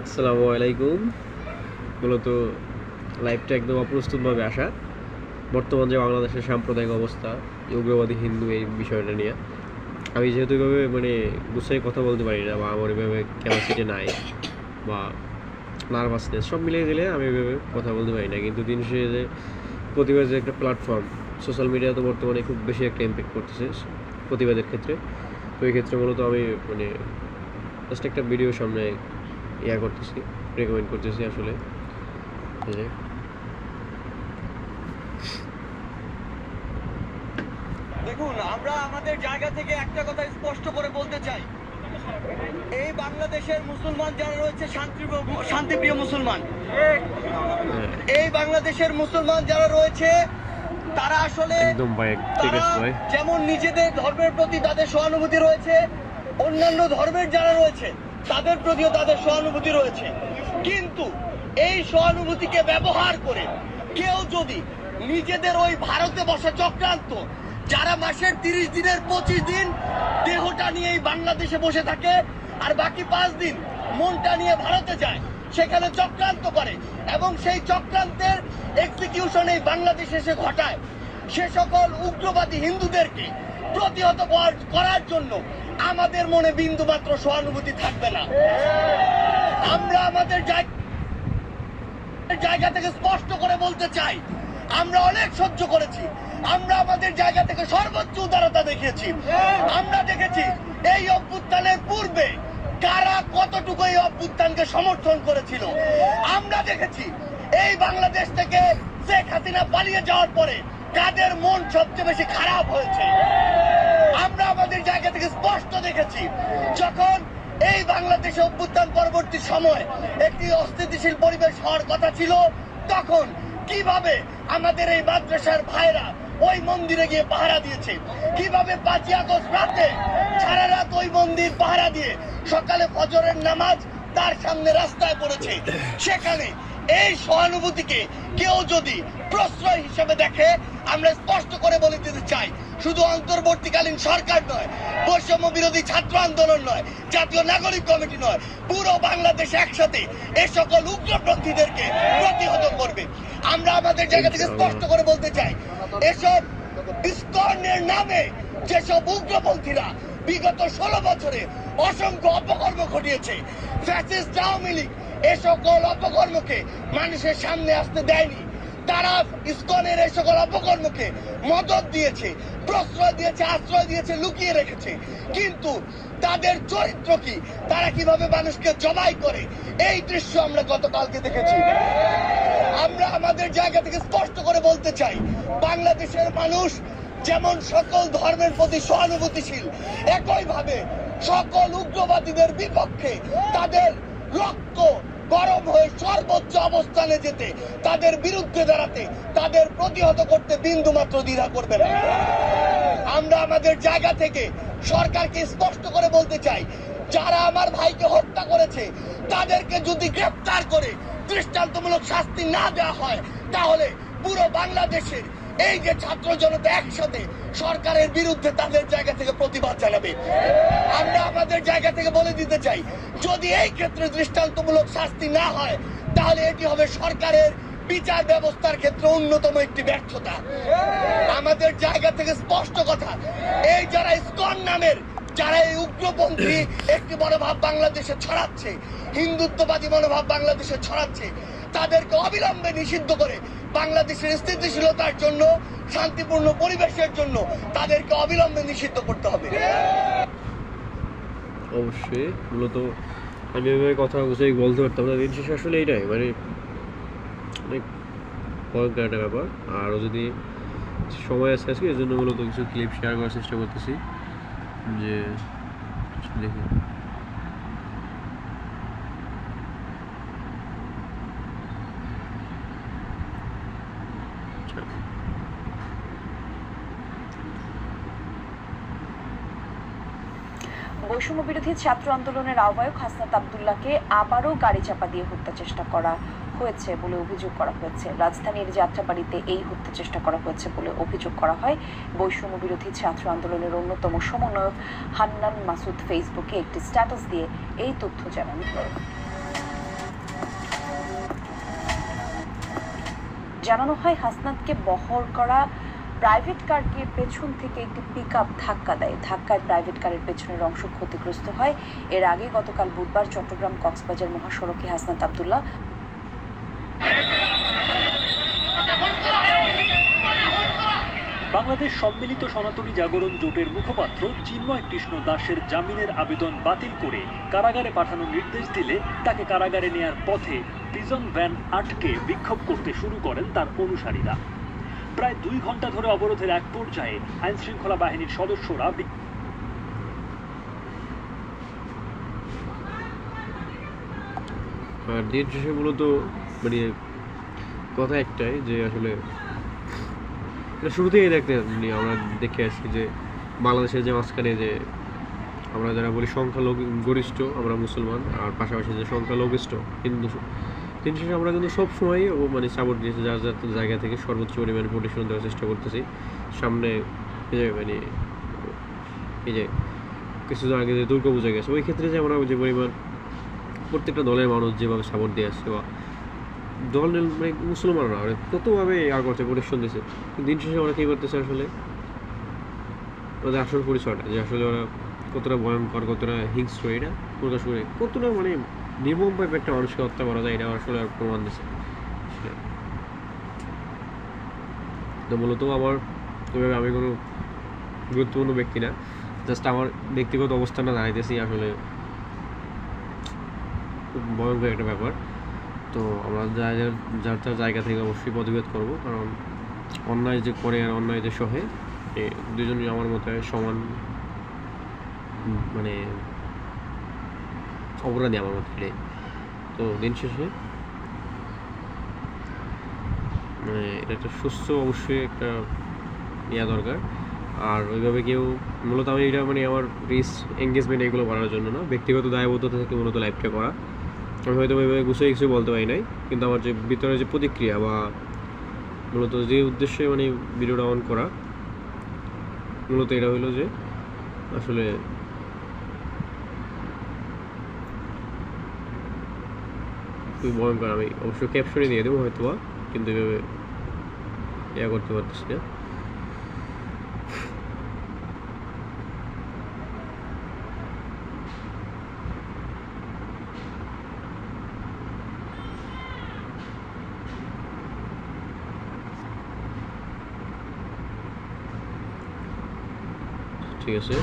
আসসালামু আলাইকুম। মূলত লাইভটা একদম অপ্রস্তুতভাবে আসা। বর্তমান যে বাংলাদেশের সাম্প্রদায়িক অবস্থা, উগ্রবাদী হিন্দু এই বিষয়টা নিয়ে আমি যেহেতু এভাবে গুছিয়ে কথা বলতে পারি না, বা আমার এভাবে ক্যাপাসিটি নাই, বা নার্ভাসনেস সব মিলিয়ে গেলে আমি এভাবে কথা বলতে পারি না। কিন্তু দিন শেষে যে প্রতিবাদ যে একটা প্ল্যাটফর্ম, সোশ্যাল মিডিয়া তো বর্তমানে খুব বেশি একটা ইম্প্যাক্ট করতেছে প্রতিবাদের ক্ষেত্রে। তো এই ক্ষেত্রে মূলত আমি জাস্ট একটা ভিডিও সামনে করতেছি, রেকমেন্ড করতেছি আসলে। যে দেখুন, আমরা আমাদের জায়গা থেকে একটা কথা স্পষ্ট করে বলতে চাই, এই বাংলাদেশের মুসলমান যারা রয়েছে শান্তিপ্রিয় মুসলমান, এই বাংলাদেশের মুসলমান যারা রয়েছে তারা আসলে একদম ভাই, ঠিক আছে ভাই। যেমন নিজেদের ধর্মের প্রতি তাদের সহানুভূতি রয়েছে, অন্যান্য ধর্মের যারা রয়েছে তাদের প্রতিও তাদের সহানুভূতি রয়েছে। কিন্তু এই সহানুভূতিকে ব্যবহার করে কেউ যদি নিজেদের ওই ভারতে বসা চক্রান্ত, যারা মাসের 30 দিনের 25 দিন দেহটা নিয়ে এই বাংলাদেশে বসে থাকে আর বাকি 5 দিন মনটা নিয়ে ভারতে যায়, সেখানে চক্রান্ত করে এবং সেই চক্রান্তের এক্সিকিউশন এই বাংলাদেশে এসে ঘটায়, সে সকল উগ্রবাদী হিন্দুদেরকে প্রতিহত করার জন্য আমাদের মনে বিন্দুমাত্র সহানুভূতি থাকবে না। আমরা আমাদের জায়গা থেকে স্পষ্ট করে বলতে চাই, আমরা অনেক সহ্য করেছি, আমরা আমাদের জায়গা থেকে সর্বোচ্চ উদারতা দেখিয়েছি। আমরা দেখেছি এই অভ্যুত্থানের পূর্বে কারা কতটুকু এই অভ্যুত্থানকে সমর্থন করেছিল। আমরা দেখেছি এই বাংলাদেশ থেকে শেখ হাসিনা পালিয়ে যাওয়ার পরে কাদের মন সবচেয়ে বেশি খারাপ হয়েছে। আমরা আমাদের জায়গা থেকে স্পষ্ট দেখেছি, যখন এই বাংলাদেশে অভ্যুত্থান পরবর্তী সময় একটি অস্থিতিশীল পরিবেশ হওয়ার কথা ছিল, তখন কিভাবে আমাদের এই মাদ্রাসার ভাইরা ওই মন্দিরে গিয়ে পাহারা দিয়েছে, কিভাবে 5ই আগস্ট রাতে সারা রাত ওই মন্দির পাহারা দিয়ে সকালে ফজরের নামাজ তার সামনে রাস্তায় পড়েছে। সেখানে এই সহানুভূতিকে কেউ যদি প্রশ্রয় হিসেবে দেখে, আমরা স্পষ্ট করে বলে দিতে চাই, শুধু অন্তর্বর্তীকালীন সরকার নয়, বৈষম্য বিরোধী ছাত্র আন্দোলন নয়, জাতীয় নাগরিক কমিটি নয়, পুরো বাংলাদেশ একসাথে এ সকল উগ্রপন্থীদেরকে প্রতিহত করবে। আমরা আমাদের জায়গা থেকে স্পষ্ট করে বলতে চাই, এসব ইসকনের নামে যেসব উগ্রপন্থীরা বিগত 16 বছরে অসংখ্য অপকর্ম ঘটিয়েছে, ফ্যাসিস্ট আওয়ামী লীগ এ সকল অপকর্মকে মানুষের সামনে আসতে দেয়নি। তারা ইসকনের এই সকল অপকর্মকে মদত দিয়েছে, প্রশ্রয় দিয়েছে, আশ্রয় দিয়েছে, লুকিয়ে রেখেছে। কিন্তু তাদের চরিত্র কি, তারা কিভাবে মানুষকে জবাই করে, এই দৃশ্য আমরা গতকালকে দেখেছি। আমরা আমাদের জায়গা থেকে স্পষ্ট করে বলতে চাই, বাংলাদেশের মানুষ যেমন সকল ধর্মের প্রতি সহানুভূতিশীল, একইভাবে সকল উগ্রবাদীদের বিপক্ষে তাদের রক্ত গরম হয়ে সর্বোচ্চ অবস্থানে যেতে, তাদের বিরুদ্ধে দাঁড়াতে, তাদের প্রতিহত করতে বিন্দুমাত্র দ্বিধা করবে না। আমরা আমাদের জায়গা থেকে সরকারকে স্পষ্ট করে বলতে চাই, যারা আমার ভাইকে হত্যা করেছে তাদেরকে যদি গ্রেফতার করে দৃষ্টান্তমূলক শাস্তি না দেওয়া হয়, তাহলে পুরো বাংলাদেশের এই যে ছাত্র জনতা একসাথে সরকারের বিরুদ্ধে তাদের জায়গা থেকে প্রতিবাদ জানাবে। আমরা আমাদের জায়গা থেকে বলে দিতে চাই, যদি এই ক্ষেত্রে দৃষ্টান্তমূলক শাস্তি না হয়, তাহলে এটি হবে সরকারের বিচার ব্যবস্থার ক্ষেত্রে অন্যতম একটি ব্যর্থতা। আমাদের জায়গা থেকে স্পষ্ট কথা, এই যারা ইসকন নামের, যারা এই উগ্রপন্থী একটি মনোভাব বাংলাদেশে ছড়াচ্ছে, হিন্দুত্ববাদী মনোভাব বাংলাদেশে ছড়াচ্ছে, তাদেরকে অবিলম্বে নিষিদ্ধ করে বাংলাদেশের স্থিতিশীলতার জন্য, শান্তিপূর্ণ পরিবেশের জন্য তাদেরকে অবিলম্বে নিষিদ্ধ করতে হবে। অবশ্যই মূলত আমি এভাবে কথা বুঝেই বলতে পারতাম না। দিন শেষে আসলে এইটাই অনেক ভয়ঙ্কর একটা ব্যাপার। আরও যদি সময় আছে আজকে, এই জন্য মূলত কিছু ক্লিপ শেয়ার করার চেষ্টা করতেছি। যে দেখি বৈষম্য বিরোধী ছাত্র আন্দোলনের আহ্বায়ক হাসনাত আব্দুল্লাহকে আবারও গাড়ি চাপা দিয়ে হত্যা চেষ্টা করা হয়েছে বলে অভিযোগ করা হয়েছে। রাজধানীর যাত্রাবাড়িতে এই হত্যা চেষ্টা করা হয়েছে বলে অভিযোগ করা হয়। বৈষম্য বিরোধী ছাত্র আন্দোলনের অন্যতম সমন্বয়ক হান্নান মাসুদ ফেসবুকে একটি স্ট্যাটাস দিয়ে এই তথ্য জানান। জানানো হয় হাসনাতকে বহর করা প্রাইভেট কারকে পেছন থেকে একটি পিকআপ ধাক্কা দেয়। ধাক্কায় প্রাইভেট কারের পেছনের অংশ ক্ষতিগ্রস্ত হয়। এর আগে গতকাল বুধবার চট্টগ্রাম কক্সবাজার মহাসড়কে হাসনাত আব্দুল্লাহ বাংলাদেশ সম্মিলিত সনাতনী জাগরণ জোটের মুখপাত্র চিন্ময় কৃষ্ণ দাসের জামিনের আবেদন বাতিল করে কারাগারে পাঠানোর নির্দেশ দিলে তাকে কারাগারে নেয়ার পথে প্রিজন ভ্যান আটকে বিক্ষোভ করতে শুরু করেন তার অনুসারীরা। প্রায় 2 ঘন্টা ধরে অবরোধের এক পর্যায়ে আইনশৃঙ্খলা বাহিনীর সদস্যরা আর দিন শেষে মূলত মানে কথা একটাই যে আসলে এটা শুরু থেকেই আমরা দেখে আসছি যে বাংলাদেশের যে মাঝখানে যে আমরা যারা বলি সংখ্যাগরিষ্ঠ আমরা মুসলমান, আর পাশাপাশি যে সংখ্যালঘিষ্ঠ হিন্দু, দিন শেষে আমরা কিন্তু সবসময়ই মানে সাপোর্ট দিয়েছি যার যার জায়গা থেকে সর্বোচ্চ পরিমাণে প্রোটেকশন দেওয়ার চেষ্টা করতেছি। সামনে মানে এই যে কিছুদিন আগে যে দুর্গা পূজা গেছে, ওই ক্ষেত্রে যে আমরা যে পরিমাণ প্রত্যেকটা দলের মানুষ যেভাবে সাপোর্ট দিয়ে আসছে বা দল মানে মুসলমানরা ততভাবে করছে, প্রোটেকশন দিচ্ছে। দিন শেষে ওরা কী করতেছে আসলে ওদের আসল পরিচয়টা যে আসলে ওরা কতটা ভয়ঙ্কর, কতটা হিংস্র এটা প্রকাশ করে, কতটা মানে নির্মমভাবে একটা মানুষকে হত্যা করা যায় এটা আসলে আর প্রমাণ দিচ্ছে। তো মূলত আমার তবে আমি কোনো গুরুত্বপূর্ণ ব্যক্তি না, জাস্ট আমার ব্যক্তিগত অবস্থানটা দাঁড়াইতেছি আসলে খুব ভয়ঙ্কর একটা ব্যাপার। তো আমরা যার যার জায়গা থেকে অবশ্যই প্রতিবাদ করবো, কারণ অন্যায় যে করে আর অন্যায় যে সহে দুজনই আমার মতে সমান মানে অপরাধী আমার মতে। তো দিন শেষে মানে এটা একটা সুস্থ অবশ্যই একটা দরকার। আর ওইভাবে কেউ মূলত আমি এটা মানে আমার এঙ্গেজমেন্ট এগুলো করার জন্য না, ব্যক্তিগত দায়বদ্ধতা থেকে মূলত লাইভটা করা। আমি হয়তো ওইভাবে গুছিয়ে কিছু বলতে পারি নাই, কিন্তু আমার যে ভিতরে যে প্রতিক্রিয়া বা মূলত যে উদ্দেশ্যে মানে ভিডিওটা অন করা মূলত এটা হলো যে আসলে খুবই ভয়ঙ্কর। আমি অবশ্যই ক্যাপশনে দিয়ে দেবো হয়তো বা, কিন্তু এভাবে করতে পারতেছি না। ঠিক আছে।